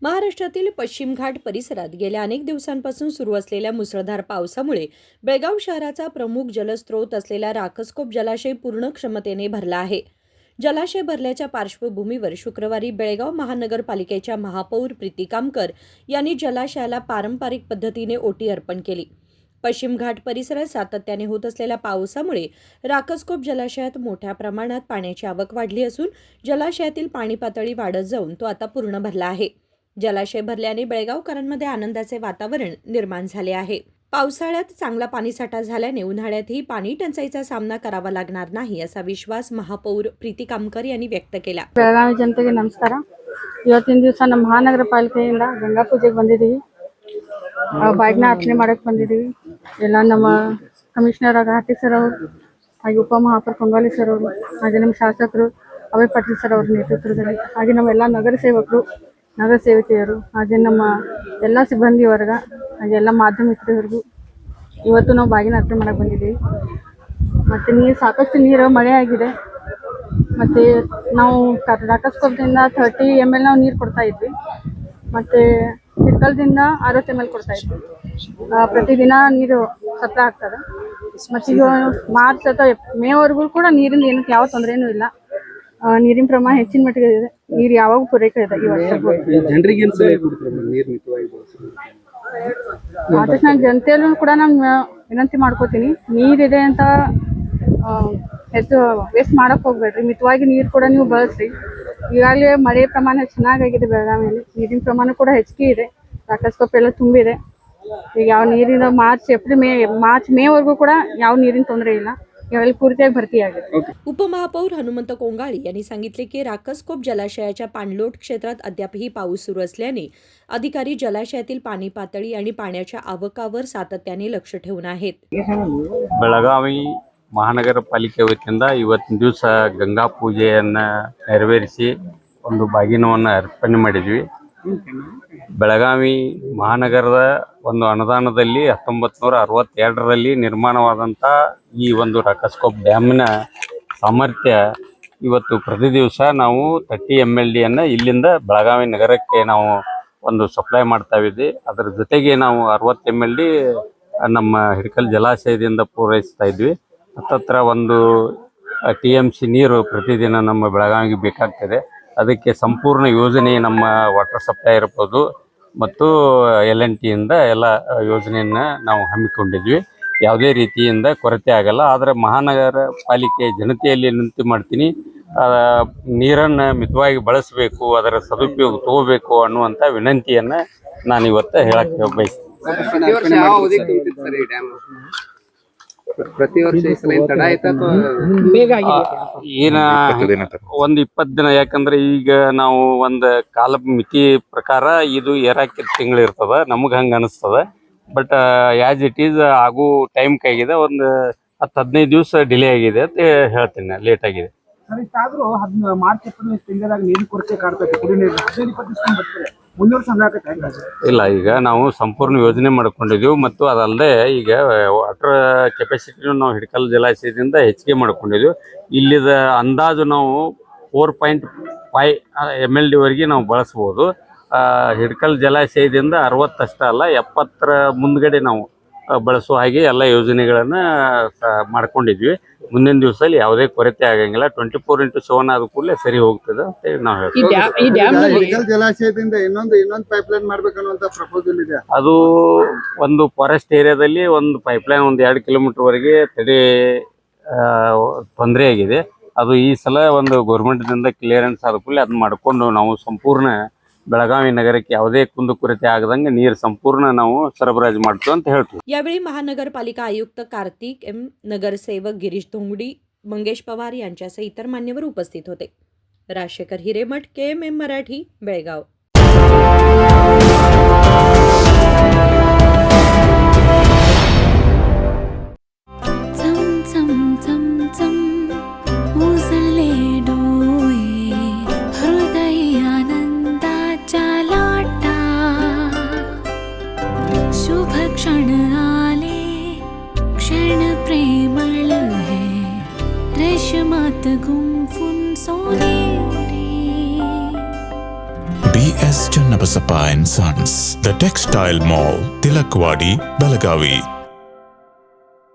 महाराष्ट्रातील पश्चिम घाट परिसरात गेल्या अनेक दिवसांपासून सुरू असलेल्या मुसळधार पावसामुळे बेळगाव शहराचा प्रमुख जलस्रोत असलेला राखसकोप जलाशय पूर्ण क्षमतेने भरला आहे. जलाशय भरल्याच्या पार्श्वभूमीवर शुक्रवारी बेळगाव महानगरपालिकेच्या महापौर प्रीती कामकर यांनी जलाशयाला पारंपरिक पद्धतीने ओटी अर्पण केली. पश्चिम घाट परिसरात सातत्याने होत असलेल्या पावसामुळे राखसकोप जलाशयात मोठ्या प्रमाणात पाण्याची आवक वाढली असून जलाशयातील पाणी पातळी वाढत जाऊन तो आता पूर्ण भरला आहे. जलाशय भरल्याने बेळगावकरांमध्ये आनंदाचे वातावरण निर्माण झाले आहे. पावसाळ्यात चांगला पाणीसाठा झाल्याने उन्हाळ्यातही पाणी टंचाईचा सामना करावा लागणार नाही असा विश्वास महापौर प्रीती कामकर यांनी व्यक्त केला. ಬೆಳಗಾವಿ ಜನತೆಗೆ ನಮಸ್ಕಾರ. ಇವತ್ತಿನ ದಿವಸ ನಮ್ಮ ಮಹಾನಗರ ಪಾಲಿಕೆಯಿಂದ ಗಂಗಾ ಪೂಜೆಗೆ ಬಂದಿದ್ದೀವಿ. ಬಾಗಿನ ಅರ್ಚನೆ ಮಾಡಕ್ಕೆ ಬಂದಿದ್ದೀವಿ. ಎಲ್ಲ ನಮ್ಮ ಕಮಿಷನರ್ ಘಾಟಿ ಸರ್ ಅವರು, ಹಾಗೆ ಉಪಮಹಾಪೌರ ಕೊಂಗಾಲಿ ಸರ್ ಅವರು, ಹಾಗೆ ನಮ್ಮ ಶಾಸಕರು ಅಭಯ್ ಪಾಟೀಲ್ ಸರ್ ಅವರ ನೇತೃತ್ವದಲ್ಲಿ, ಹಾಗೆ ನಮ್ಮೆಲ್ಲ ನಗರ ಸೇವಕರು, ನಗರ ಸೇವಕಿಯರು, ಹಾಗೆ ನಮ್ಮ ಎಲ್ಲ ಸಿಬ್ಬಂದಿ ವರ್ಗ, ಹಾಗೆ ಎಲ್ಲ ಮಾಧ್ಯಮ ಮಿತ್ರರಿಗೂ ಇವತ್ತು ನಾವು ಬಾಗಿನ ಅರ್ಚನೆ ಮಾಡಕ್ಕೆ ಬಂದಿದ್ದೀವಿ. ಮತ್ತು ಸಾಕಷ್ಟು ನೀರು ಮಳೆ ಆಗಿದೆ. ಮತ್ತು ನಾವು ರಾಕಸ್ಕೋಪದಿಂದ 30 ml ನಾವು ನೀರು ಕೊಡ್ತಾ ಇದ್ವಿ. ಮತ್ತು ಹಿಡ್ಕಲ್ದಿಂದ 60 ml ಕೊಡ್ತಾ ಇದ್ವಿ. ಪ್ರತಿದಿನ ನೀರು ಸಪ್ಲೈ ಆಗ್ತದೆ. ಮತ್ತು ಈಗ ಮಾರ್ಚ್ ಅಥವಾ ಮೇವರೆಗೂ ಕೂಡ ನೀರಿಂದ ಏನಕ್ಕೆ ಯಾವ ತೊಂದರೆನೂ ಇಲ್ಲ. ನೀರಿನ ಪ್ರಮಾಣ ಹೆಚ್ಚಿನ ಮಟ್ಟಿಗೆ ಇದೆ. ನೀರು ಯಾವಾಗ ಪೂರೈಕೆ ಇದೆ ಈ ವರ್ಷ. ಆದಷ್ಟು ನಾನು ಜನತೆಯಲ್ಲೂ ಕೂಡ ನಾನು ವಿನಂತಿ ಮಾಡ್ಕೋತೀನಿ, ನೀರಿದೆ ಅಂತ ಹೆಚ್ಚು ವೇಸ್ಟ್ ಮಾಡಕ್ಕೆ ಹೋಗ್ಬೇಡ್ರಿ. ಮಿತವಾಗಿ ನೀರು ಕೂಡ ನೀವು ಬಳಸ್ರಿ. ಈಗಾಗಲೇ ಮಳೆ ಪ್ರಮಾಣ ಚೆನ್ನಾಗಾಗಿದೆ. ಬೆಳಗಾವಿಯಲ್ಲಿ ನೀರಿನ ಪ್ರಮಾಣ ಕೂಡ ಹೆಚ್ಚಿಗೆ ಇದೆ. ರಾಕಸ್ಕೋಪ್ ಎಲ್ಲ ತುಂಬಿದೆ. ಈಗ ಯಾವ ನೀರಿನ ಮಾರ್ಚ್ ಮೇವರೆಗೂ ಕೂಡ ಯಾವ ನೀರಿನ ತೊಂದರೆ ಇಲ್ಲ. यावेळी पूर्तीಯಾಗಿ ಭರ್ತಿಯಾಗಿದೆ. उपमहापौर हनुमंत कोंगाळी यांनी सांगितले की राकसकोप जलाशयाच्या पाणलोट क्षेत्रात अद्यापही पाऊस सुरू असल्याने अधिकारी जलाशयातील पाणी पातळी आणि पाण्याच्या आवकावर सातत्याने लक्ष ठेवून आहेत. ಬೆಳಗಾವಿ ಮಹಾನಗರ ಪಾಲಿಕೆ ವತಿಯಿಂದ ಇವತ್ತಿನ ದಿವಸ ಗಂಗಾ ಪೂಜೆಯನ್ನು ನೆರವೇರಿಸಿ ಒಂದು ಬಾಗಿನವನ್ನು ಅರ್ಪಣೆ ಮಾಡಿದ್ವಿ. ಬೆಳಗಾವಿ ಮಹಾನಗರದ ಒಂದು ಅನುದಾನದಲ್ಲಿ 1962ರಲ್ಲಿ ನಿರ್ಮಾಣವಾದಂಥ ಈ ಒಂದು ರಾಕಸ್ಕೋಪ್ ಡ್ಯಾಮಿನ ಸಾಮರ್ಥ್ಯ ಇವತ್ತು ಪ್ರತಿ ದಿವಸ ನಾವು 30 ml ಇಲ್ಲಿಂದ ಬೆಳಗಾವಿ ನಗರಕ್ಕೆ ನಾವು ಒಂದು ಸಪ್ಲೈ ಮಾಡ್ತಾ ಇದ್ದೀವಿ. ಅದರ ಜೊತೆಗೆ ನಾವು 60 ml ನಮ್ಮ ಹಿಡ್ಕಲ್ ಜಲಾಶಯದಿಂದ ಪೂರೈಸ್ತಾ ಇದ್ವಿ. ಹತ್ತತ್ರ ಒಂದು TMC ನೀರು ಪ್ರತಿದಿನ ನಮ್ಮ ಬೆಳಗಾವಿಗೆ ಬೇಕಾಗ್ತದೆ. ಅದಕ್ಕೆ ಸಂಪೂರ್ಣ ಯೋಜನೆ ನಮ್ಮ ವಾಟರ್ ಸಪ್ಲೈ ಇರ್ಬೋದು ಮತ್ತು LNTಯಿಂದ ಎಲ್ಲ ಯೋಜನೆಯನ್ನು ನಾವು ಹಮ್ಮಿಕೊಂಡಿದ್ವಿ. ಯಾವುದೇ ರೀತಿಯಿಂದ ಕೊರತೆ ಆಗಲ್ಲ. ಆದರೆ ಮಹಾನಗರ ಪಾಲಿಕೆ ಜನತೆಯಲ್ಲಿ ವಿನಂತಿ ಮಾಡ್ತೀನಿ, ನೀರನ್ನು ಮಿತವಾಗಿ ಬಳಸಬೇಕು, ಅದರ ಸದುಪಯೋಗ ತಗೋಬೇಕು ಅನ್ನುವಂಥ ವಿನಂತಿಯನ್ನು ನಾನು ಇವತ್ತು ಹೇಳಕ್ಕೆ ಬಯಸ್ತೀನಿ. ಪ್ರತಿ ವರ್ಷ ತಡ ಆಯ್ತಾ ಏನ ಒಂದು 20 ದಿನ. ಯಾಕಂದ್ರೆ ಈಗ ನಾವು ಒಂದು ಕಾಲ ಮಿತಿ ಪ್ರಕಾರ ಇದು ಏರಾಕಿ ತಿಂಗಳು ಇರ್ತದ, ನಮಗೆ ಹಂಗೆ ಅನಿಸ್ತದ. ಬಟ್ ಆ್ಯಸ್ ಇಟ್ ಈಸ್ ಆಗೋ ಟೈಮ್ ಕೈಗಿದೆ. ಒಂದು 10-15 ದಿವಸ ಡಿಲೇ ಆಗಿದೆ ಅಂತ ಹೇಳ್ತೀನಿ, ಲೇಟ್ ಆಗಿದೆ. ಮಾರ್ಚ್ ಏಪ್ರಿಲ್ ತಿಂಗಳಾಗ ನೀರಿನ ಕೊರತೆ ಕಾಡ್ತೈತೆ. ಕುಡಿ ನೀರು 15-20 ಬರ್ತಾರೆ. ಇಲ್ಲ, ಈಗ ನಾವು ಸಂಪೂರ್ಣ ಯೋಜನೆ ಮಾಡ್ಕೊಂಡಿದ್ದೀವಿ. ಮತ್ತು ಅದಲ್ಲದೆ ಈಗ ವಾಟರ್ ಕೆಪಾಸಿಟಿನೂ ನಾವು ಹಿಡ್ಕಲ್ ಜಲಾಶಯದಿಂದ ಹೆಚ್ಚಿಗೆ ಮಾಡ್ಕೊಂಡಿದ್ದೀವಿ. ಇಲ್ಲಿದ ಅಂದಾಜು ನಾವು 4.5 ml ವರೆಗೆ ನಾವು ಬಳಸ್ಬೋದು. ಹಿಡ್ಕಲ್ ಜಲಾಶಯದಿಂದ 60 ಅಷ್ಟೇ ಅಲ್ಲ, 70ರ ಮುಂದ್ಗಡೆ ನಾವು ಬಳಸುವ ಹಾಗೆ ಎಲ್ಲ ಯೋಜನೆಗಳನ್ನು ಮಾಡ್ಕೊಂಡಿದ್ವಿ. ಮುಂದಿನ ದಿವಸದಲ್ಲಿ ಯಾವುದೇ ಕೊರತೆ ಆಗಂಗಿಲ್ಲ. 24x7 ಆದ ಕೂಡಲೇ ಸರಿ ಹೋಗ್ತದೆ ಅಂತ ನಾವು ಹೇಳ್ತೀವಿ. ಜಲಾಶಯದಿಂದ ಇನ್ನೊಂದು ಪೈಪ್ಲೈನ್ ಮಾಡ್ಬೇಕನ್ನುವಂತ ಪ್ರಪೋಸಲ್ ಇದೆ. ಅದು ಒಂದು ಫಾರೆಸ್ಟ್ ಏರಿಯಾದಲ್ಲಿ ಒಂದು ಪೈಪ್ಲೈನ್ ಒಂದು 2 ಕಿಲೋಮೀಟರ್ ವರೆಗೆ ತೊಂದರೆ ಆಗಿದೆ. ಅದು ಈ ಸಲ ಒಂದು ಗೌರ್ಮೆಂಟ್ದಿಂದ ಕ್ಲಿಯರೆನ್ಸ್ ಆದ ಕೂಡಲೇ ಅದನ್ನ ಮಾಡಿಕೊಂಡು ನಾವು ಸಂಪೂರ್ಣ ಬೆಳಗಾವಿ ನಗರಕ್ಕೆ ಯಾವುದೇ ಕುಂದುಕೊರತೆ ಆಗದಂಗೆ ನೀರು ಸಂಪೂರ್ಣ ನಾವು ಸರಬರಾಜು ಮಾಡ್ತೀವಿ ಅಂತ ಹೇಳ್ತೀವಿ. यावेळी महानगरपालिका आयुक्त कार्तिक M, नगरसेवक गिरीश धोंगडी, मंगेश पवार यांच्यासह इतर मान्यवर उपस्थित होते. राजशेखर हिरेमठ, KMM मराठी, बेळगाव. क्षण आले, क्षण प्रेमळ है, रेशमात गुंफून सोनेरी. S. Channabasappa and Sons, The Textile Mall, Tilakwadi, Belagavi.